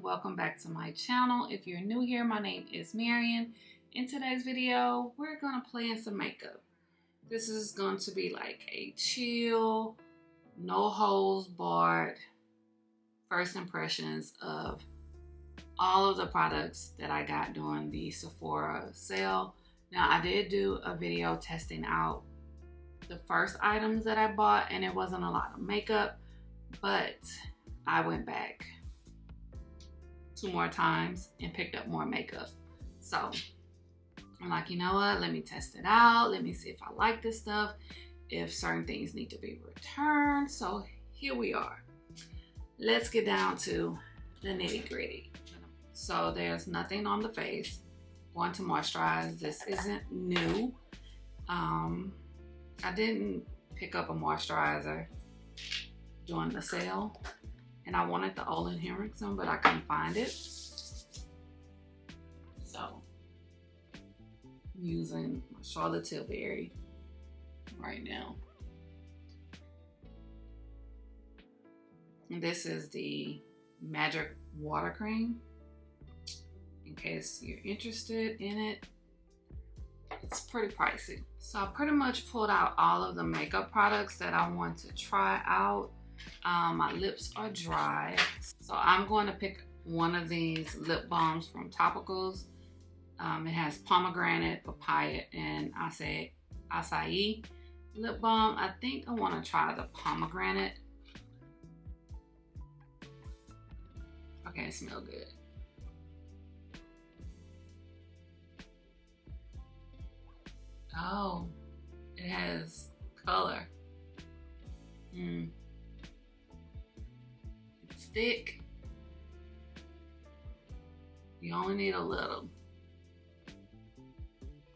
welcome back to my channel. If you're new here, my name is Marion. In today's video, we're gonna play in some makeup. This is going to be like a chill, no holds barred first impressions of all of the products that I got during the Sephora sale. Now, I did do a video testing out the first items that I bought, and it wasn't a lot of makeup, but I went back 2 more times and picked up more makeup. So I'm like, you know what? Let me test it out. Let me see if I like this stuff, if certain things need to be returned. So here we are. Let's get down to the nitty gritty. So there's nothing on the face. Going to moisturize. This isn't new. I didn't pick up a moisturizer during the sale, and I wanted the Olin Henriksen, but I couldn't find it. So I'm using my Charlotte Tilbury right now. And this is the Magic Water Cream. In case you're interested in it, it's pretty pricey. So I pretty much pulled out all of the makeup products that I want to try out. My lips are dry, so I'm going to pick one of these lip balms from Topicals. It has pomegranate, papaya, and acai lip balm. I think I want to try the pomegranate. Okay, it smells good. Oh, it has color. It's thick. You only need a little.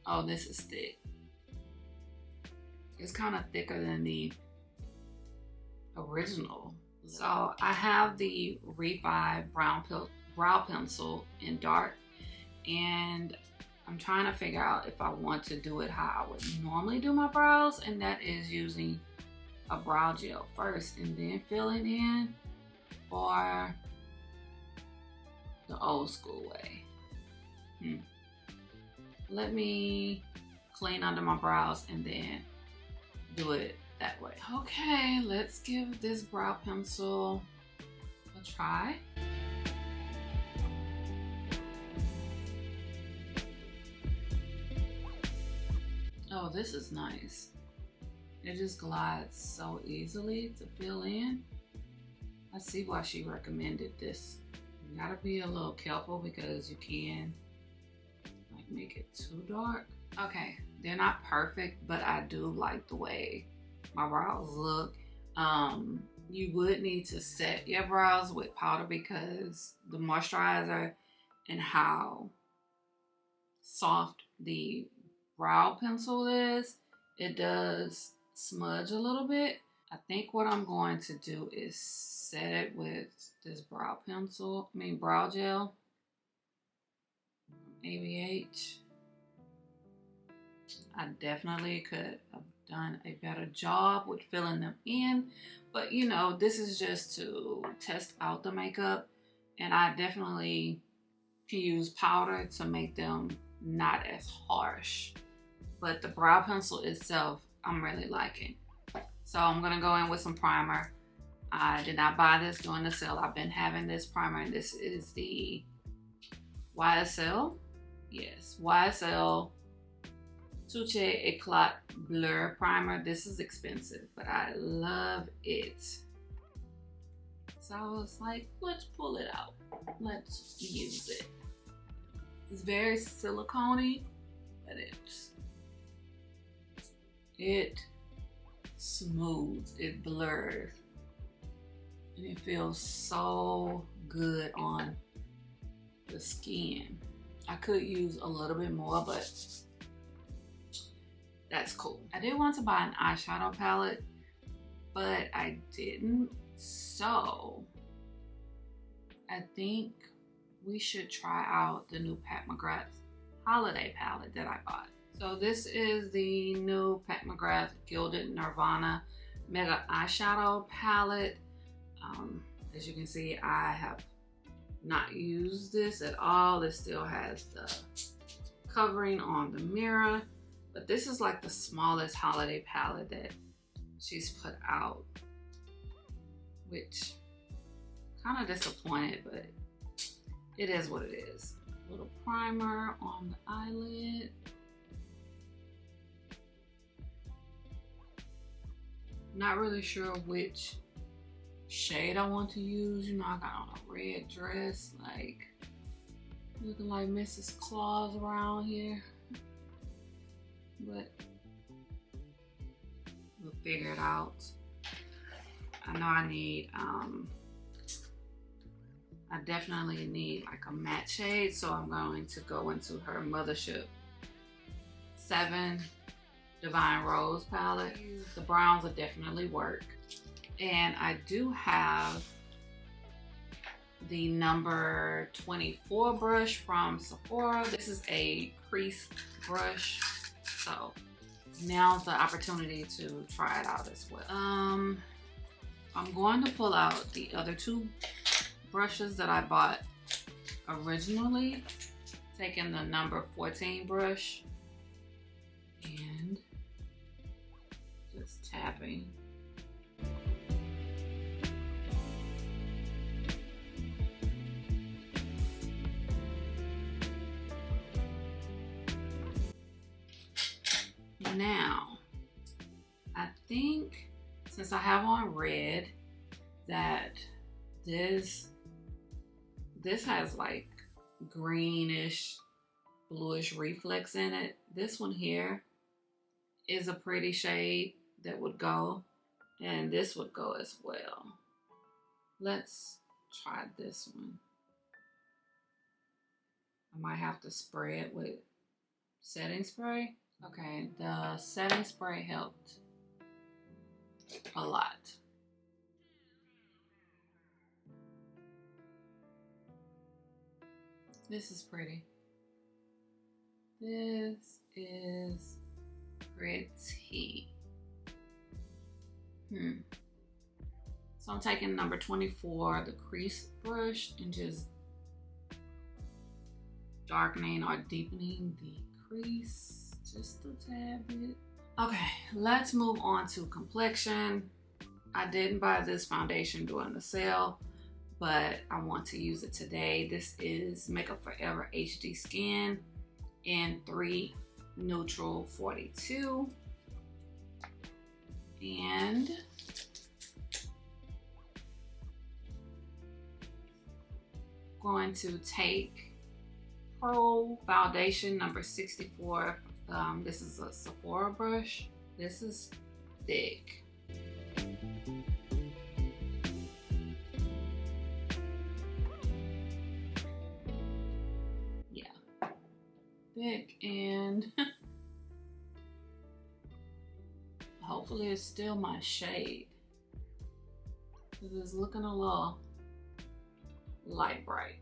Oh, this is thick. It's kind of thicker than the original. So I have the VIB brow pencil in dark, and I'm trying to figure out if I want to do it how I would normally do my brows, and that is using a brow gel first and then fill it in, or the old school way. Let me clean under my brows and then do it that way. Okay, let's give this brow pencil a try. Oh, this is nice. It just glides so easily to fill in. I see why she recommended this. You gotta be a little careful because you can like make it too dark. Okay, they're not perfect, but I do like the way my brows look. You would need to set your brows with powder because the moisturizer and how soft the brow pencil is, it does smudge a little bit. I think what I'm going to do is set it with this brow gel, ABH. I definitely could have done a better job with filling them in, but you know, this is just to test out the makeup, and I definitely can use powder to make them not as harsh. But the brow pencil itself, I'm really liking. So I'm gonna go in with some primer. I did not buy this during the sale. I've been having this primer, and this is the YSL. Yes, YSL Touche Eclat Blur Primer. This is expensive, but I love it. So I was like, let's pull it out. Let's use it. It's very silicone-y, but it smooths, it blurs, and it feels so good on the skin. I could use a little bit more, but that's cool. I did want to buy an eyeshadow palette, but I didn't, so I think we should try out the new Pat McGrath holiday palette that I bought. So this is the new Pat McGrath Gilded Nirvana Mega Eyeshadow Palette. As you can see, I have not use this at all. It still has the covering on the mirror, but this is like the smallest holiday palette that she's put out, which kind of disappointed, but it is what it is. A little primer on the eyelid. Not really sure which shade I want to use. You know, I got on a red dress, like looking like Mrs. Claus around here. But we'll figure it out. I know I need, I definitely need like a matte shade, so I'm going to go into her Mothership 7 Divine Rose palette. The browns will definitely work. And I do have the number 24 brush from Sephora. This is a crease brush, so now's the opportunity to try it out as well. I'm going to pull out the other two brushes that I bought originally, taking the number 14 brush and just tapping. Now, I think since I have on red, that this has like greenish, bluish reflex in it. This one here is a pretty shade that would go, and this would go as well. Let's try this one. I might have to spray it with setting spray. Okay, the setting spray helped a lot. This is pretty. This is pretty. So I'm taking number 24, the crease brush, and just darkening or deepening the crease just a tad bit. Okay, let's move on to complexion. I didn't buy this foundation during the sale, but I want to use it today. This is Makeup Forever HD Skin in 3 Neutral 42. And going to take Pro Foundation number 64. This is a Sephora brush. This is thick. Yeah, thick, and hopefully it's still my shade, because it's looking a little light bright.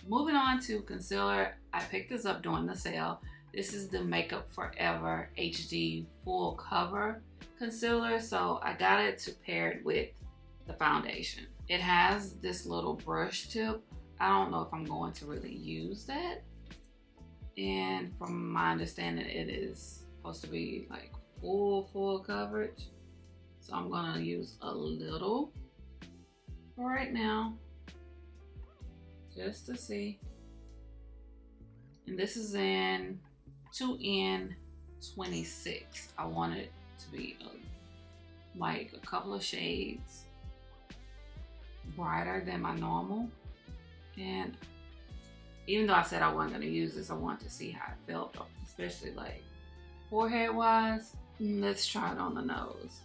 Moving on to concealer, I picked this up during the sale. This is the Makeup Forever HD Full Cover Concealer, so I got it to pair it with the foundation. It has this little brush tip. I don't know if I'm going to really use that. And from my understanding, it is supposed to be like full coverage. So I'm gonna use a little for right now, just to see. And this is in 2N26. I want it to be like a couple of shades brighter than my normal. And even though I said I wasn't gonna use this, I wanted to see how it felt, especially like forehead wise. Let's try it on the nose.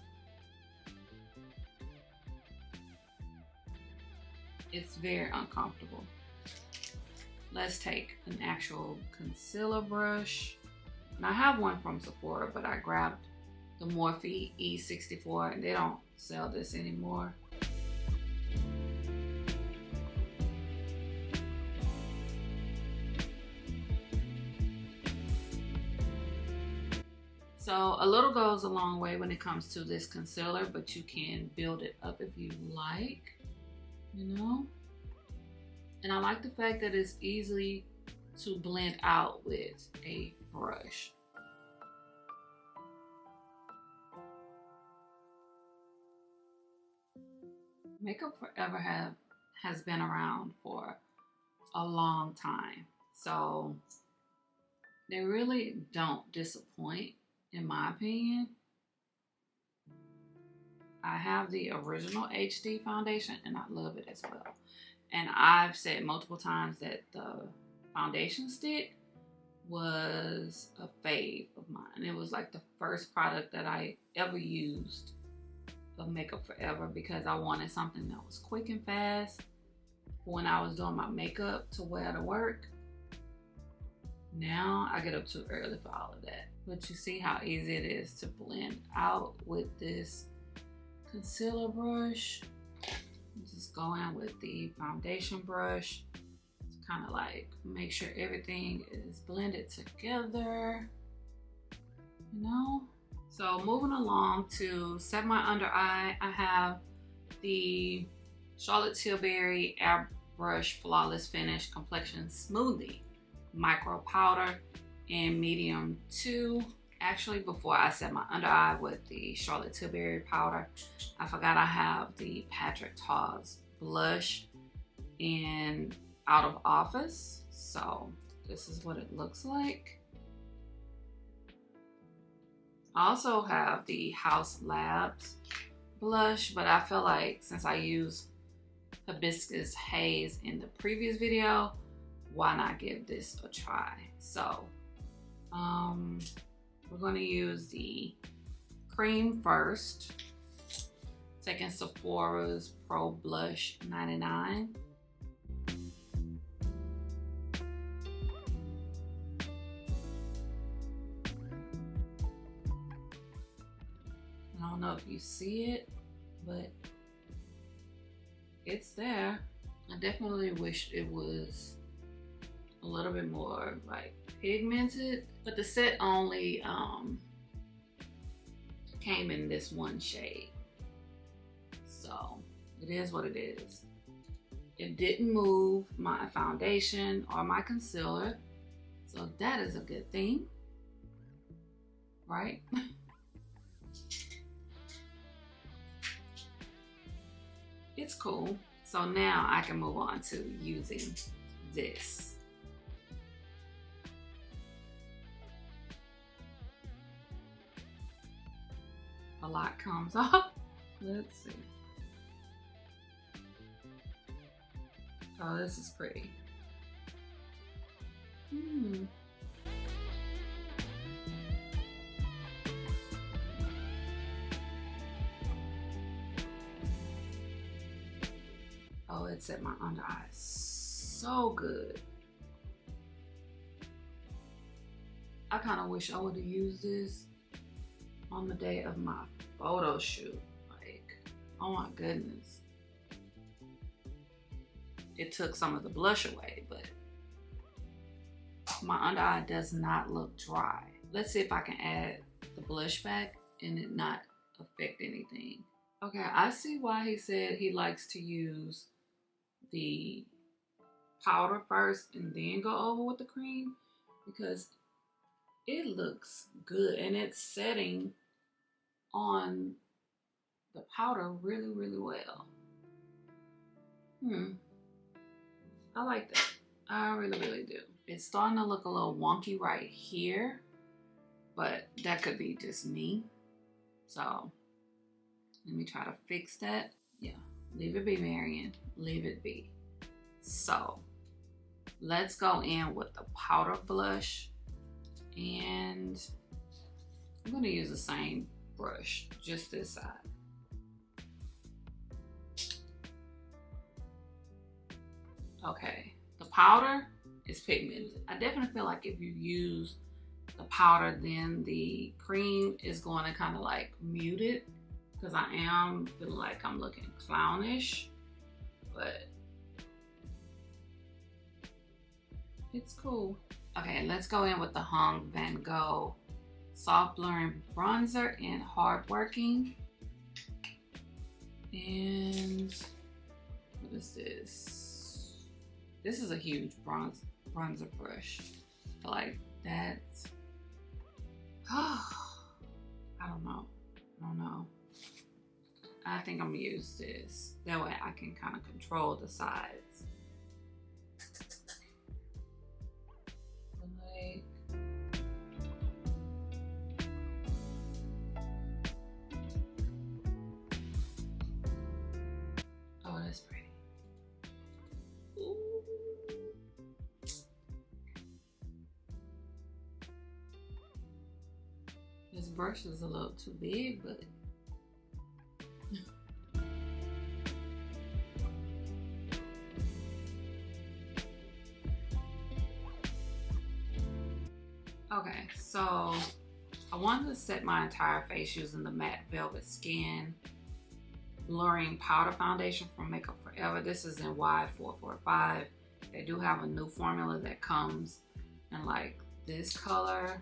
It's very uncomfortable. Let's take an actual concealer brush. And I have one from Sephora, but I grabbed the Morphe E64, and they don't sell this anymore. So a little goes a long way when it comes to this concealer, but you can build it up if you like, you know? And I like the fact that it's easy to blend out with a brush. Makeup Forever has been around for a long time, so they really don't disappoint, in my opinion. I have the original HD foundation and I love it as well. And I've said multiple times that the foundation stick was a fave of mine. It was like the first product that I ever used of Makeup Forever because I wanted something that was quick and fast when I was doing my makeup to wear to work. Now I get up too early for all of that. But you see how easy it is to blend out with this concealer brush. Just go in with the foundation brush to kind of like make sure everything is blended together, you know? So moving along to set my under eye, I have the Charlotte Tilbury Airbrush Flawless Finish Complexion Smoothie Micro Powder in medium 2. Actually, before I set my under eye with the Charlotte Tilbury powder, I forgot I have the Patrick Ta's blush in Out of Office. So this is what it looks like. I also have the House Labs blush, but I feel like since I used Hibiscus Haze in the previous video, why not give this a try? So we're going to use the cream first. Taking Sephora's Pro Blush 99. I don't know if you see it, but it's there. I definitely wish it was a little bit more like pigmented, but the set only came in this one shade, so it is what it is. It didn't move my foundation or my concealer, so that is a good thing, right? It's cool. So now I can move on to using this. A lot comes off. Let's see. Oh, this is pretty. Oh, it set my under eye so good. I kind of wish I would have used this on the day of my photo shoot. Like, oh my goodness. It took some of the blush away, but my under eye does not look dry. Let's see if I can add the blush back and it not affect anything. Okay, I see why he said he likes to use the powder first and then go over with the cream, because it looks good and it's setting on the powder really, really well. I like that. I really, really do. It's starting to look a little wonky right here, but that could be just me. So let me try to fix that. Yeah, leave it be, Marion. Leave it be. So let's go in with the powder blush, and I'm gonna use the same brush, just this side. Okay, the powder is pigmented. I definitely feel like if you use the powder, then the cream is going to kind of like mute it, because I am feeling like I'm looking clownish, but it's cool. Okay, let's go in with the Hung Van Gogh Soft Blurring Bronzer in Hardworking. And what is this? This is a huge bronzer brush. I like that. I don't know. I think I'm gonna use this. That way I can kind of control the sides. Like, oh, that's pretty. Ooh. This brush is a little too big, but okay, so I wanted to set my entire face using the Matte Velvet Skin Blurring Powder Foundation from Makeup Forever. This is in Y445. They do have a new formula that comes in like this color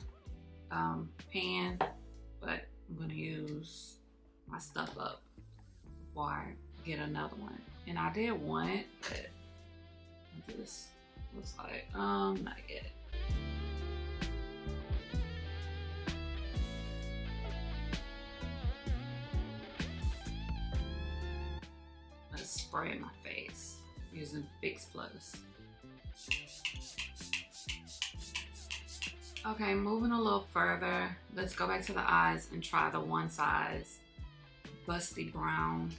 pan, but I'm gonna use my Stuff Up before I get another one. And I did want it, but this looks like not yet. Let's spray my face using Fix Plus. Okay, moving a little further, let's go back to the eyes and try the One Size Busty Brown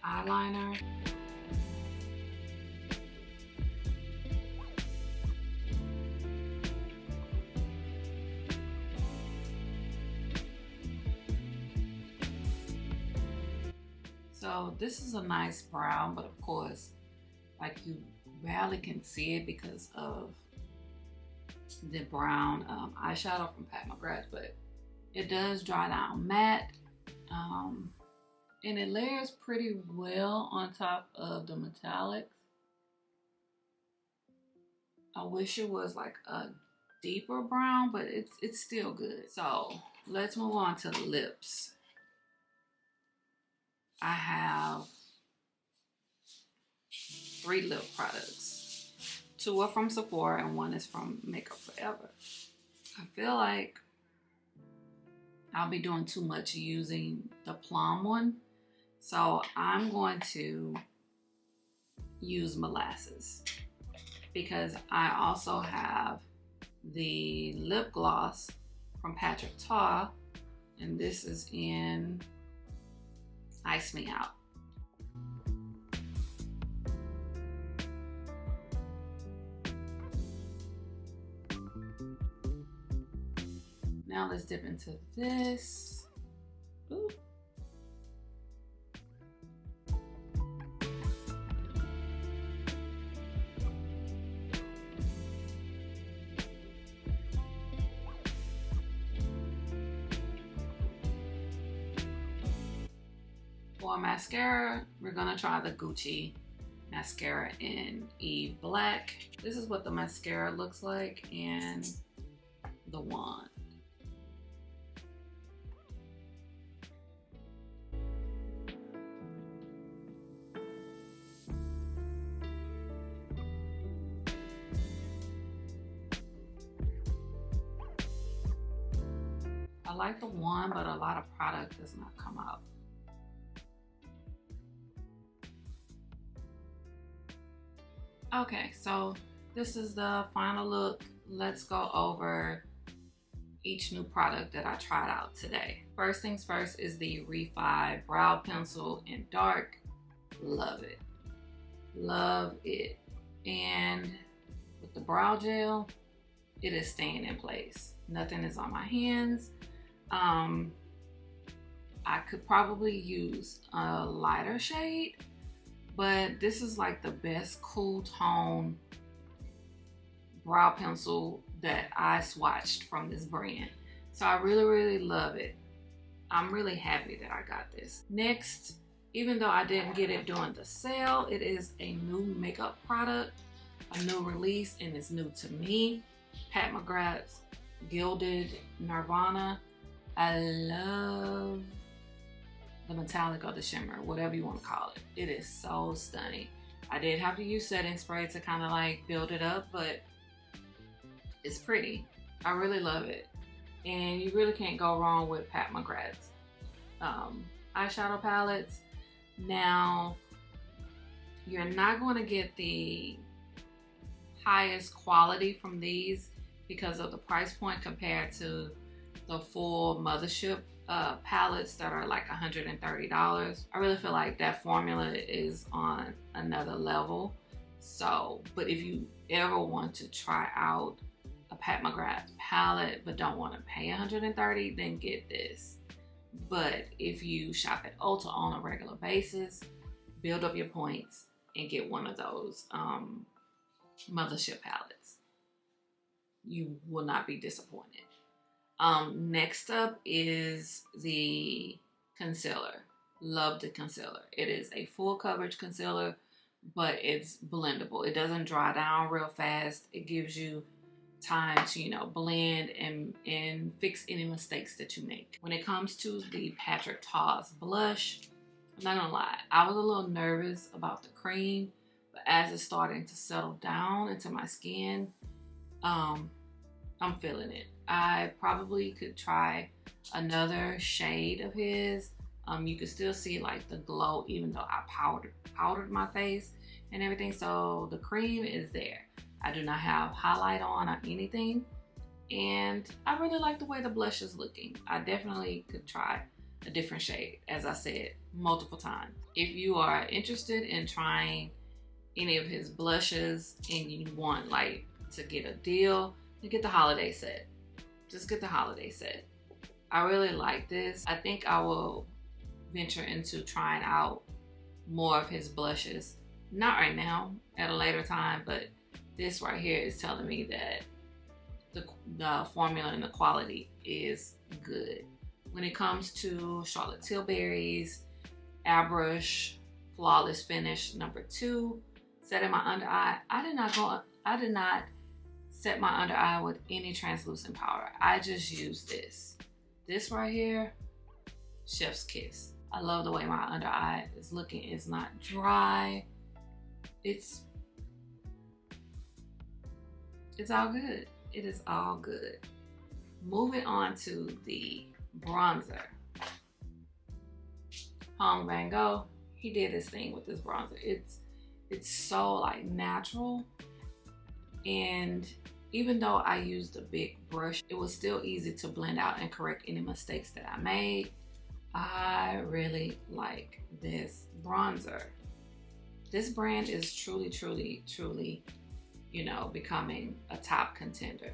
eyeliner. So this is a nice brown, but of course, like you barely can see it because of the brown eyeshadow from Pat McGrath, but it does dry down matte, and it layers pretty well on top of the metallics. I wish it was like a deeper brown, but it's still good. So let's move on to the lips. I have 3 lip products. 2 are from Sephora and 1 is from Makeup Forever. I feel like I'll be doing too much using the plum one, so I'm going to use Molasses because I also have the lip gloss from Patrick Ta, and this is in Ice Me Out. Now let's dip into this. Ooh. For mascara, we're gonna try the Gucci mascara in Eve Black. This is what the mascara looks like and the wand. I like the wand, but a lot of product does not come out. Okay, so this is the final look. Let's go over each new product that I tried out today. First things first is the VIB Brow Pencil in Dark. Love it. Love it. And with the brow gel, it is staying in place. Nothing is on my hands. I could probably use a lighter shade, but this is like the best cool tone brow pencil that I swatched from this brand. So I really love it. I'm really happy that I got this. Next, even though I didn't get it during the sale, it is a new makeup product, a new release, and it's new to me. Pat McGrath's Gilded Nirvana. I love the metallic or the shimmer, whatever you want to call it. It is so stunning. I did have to use setting spray to kind of like build it up, but it's pretty. I really love it. And you really can't go wrong with Pat McGrath's eyeshadow palettes. Now, you're not going to get the highest quality from these because of the price point compared to the full mothership palettes that are like $130. I really feel like that formula is on another level. So, but if you ever want to try out a Pat McGrath palette but don't want to pay $130, then get this. But if you shop at Ulta on a regular basis, build up your points and get one of those mothership palettes. You will not be disappointed. Next up is the concealer. Love the concealer. It is a full coverage concealer, but it's blendable. It doesn't dry down real fast. It gives you time to, you know, blend and fix any mistakes that you make. When it comes to the Patrick Ta's blush, I'm not gonna lie, I was a little nervous about the cream, but as it's starting to settle down into my skin, I'm feeling it. I probably could try another shade of his. You can still see like the glow even though I powdered my face and everything, so the cream is there. I do not have highlight on or anything, and I really like the way the blush is looking. I definitely could try a different shade, as I said multiple times. If you are interested in trying any of his blushes and you want like to get a deal, then get the holiday set. Just get the holiday set. I really like this. I think I will venture into trying out more of his blushes. Not right now, at a later time, but this right here is telling me that the formula and the quality is good. When it comes to Charlotte Tilbury's Airbrush Flawless Finish number 2, setting my under eye, I did not set my under eye with any translucent powder. I just used this. This right here, chef's kiss. I love the way my under eye is looking. It's not dry. It's all good. It is all good. Moving on to the bronzer. Hong Van Gogh, he did this thing with this bronzer. It's so like natural, and even though I used a big brush, it was still easy to blend out and correct any mistakes that I made. I really like this bronzer. This brand is truly, truly, truly, you know, becoming a top contender.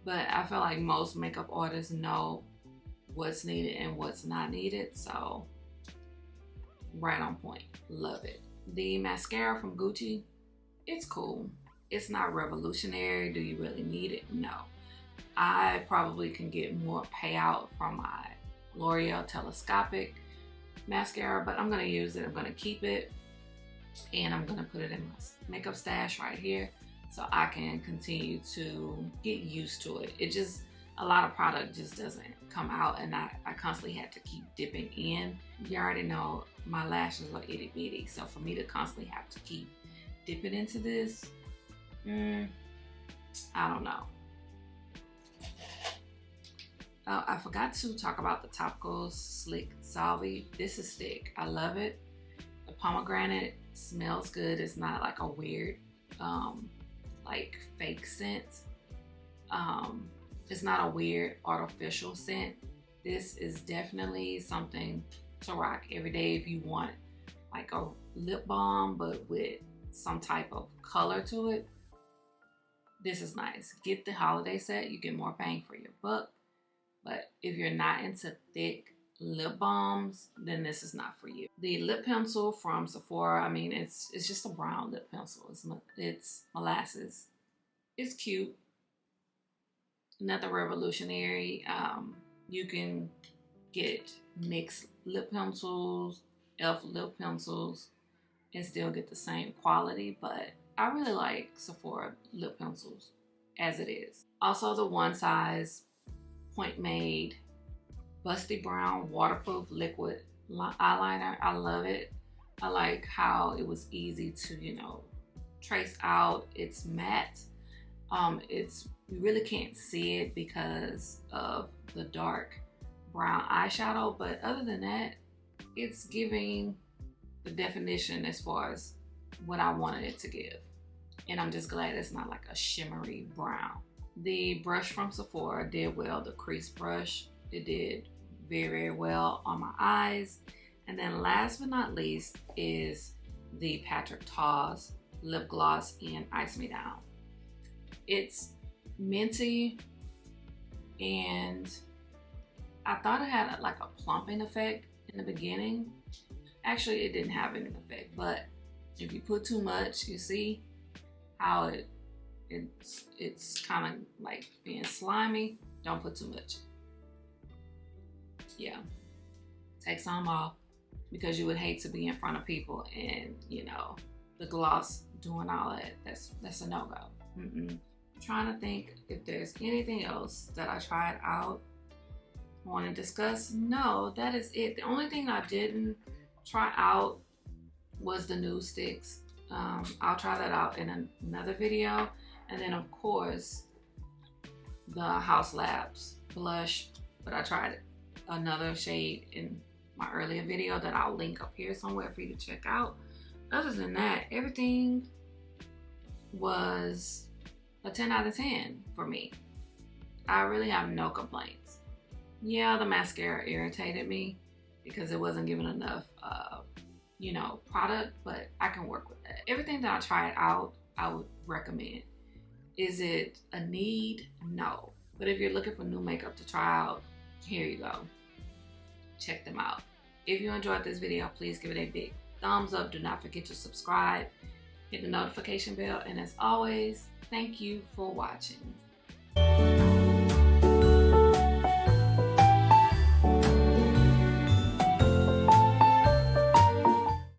But I feel like most makeup artists know what's needed and what's not needed. So, right on point. Love it. The mascara from Gucci, it's cool. It's not revolutionary. Do you really need it? No. I probably can get more payout from my L'Oreal Telescopic mascara, but I'm going to use it. I'm going to keep it, and I'm going to put it in my makeup stash right here so I can continue to get used to it. It just, a lot of product just doesn't come out, and I constantly had to keep dipping in. You already know my lashes are itty bitty, so for me to constantly have to keep dipping into this, I don't know. I forgot to talk about the Topicals Slick Salve. This is thick. I love it. The pomegranate smells good. It's not like a weird, like fake scent. It's not a weird artificial scent. This is definitely something to rock every day if you want like a lip balm but with some type of color to it. This is nice. Get the holiday set. You get more bang for your buck. But if you're not into thick lip balms, then this is not for you. The lip pencil from Sephora, I mean, it's just a brown lip pencil. It's molasses. It's cute. Nothing revolutionary. You can get NYX lip pencils, e.l.f. lip pencils, and still get the same quality, but I really like Sephora lip pencils as it is. Also the One Size Point Made Busty Brown Waterproof Liquid Eyeliner. I love it. I like how it was easy to, you know, trace out. It's matte. You really can't see it because of the dark brown eyeshadow, but other than that, it's giving the definition as far as what I wanted it to give. And I'm just glad it's not like a shimmery brown. The brush from Sephora did well. The crease brush, it did very, very well on my eyes. And then last but not least is the Patrick Ta's lip gloss in Ice Me Down. It's minty, and I thought it had like a plumping effect in the beginning. Actually, it didn't have any effect, but if you put too much, you see how it's kind of like being slimy. Don't put too much. Yeah, take some off, because you would hate to be in front of people and, you know, the gloss doing all that. That's a no-go. Trying to think if there's anything else that I tried out I want to discuss. No, that is it. The only thing I didn't try out was the nude sticks. I'll try that out in another video. And then of course the House Labs blush, but I tried another shade in my earlier video that I'll link up here somewhere for you to check out. Other than that, everything was a 10 out of 10 for me. I really have no complaints. Yeah, the mascara irritated me because it wasn't giving enough, you know, product, but I can work with that. Everything that I tried out, I would recommend. Is it a need? No. But if you're looking for new makeup to try out, here you go. Check them out. If you enjoyed this video, please give it a big thumbs up. Do not forget to subscribe, hit the notification bell, and as always, thank you for watching.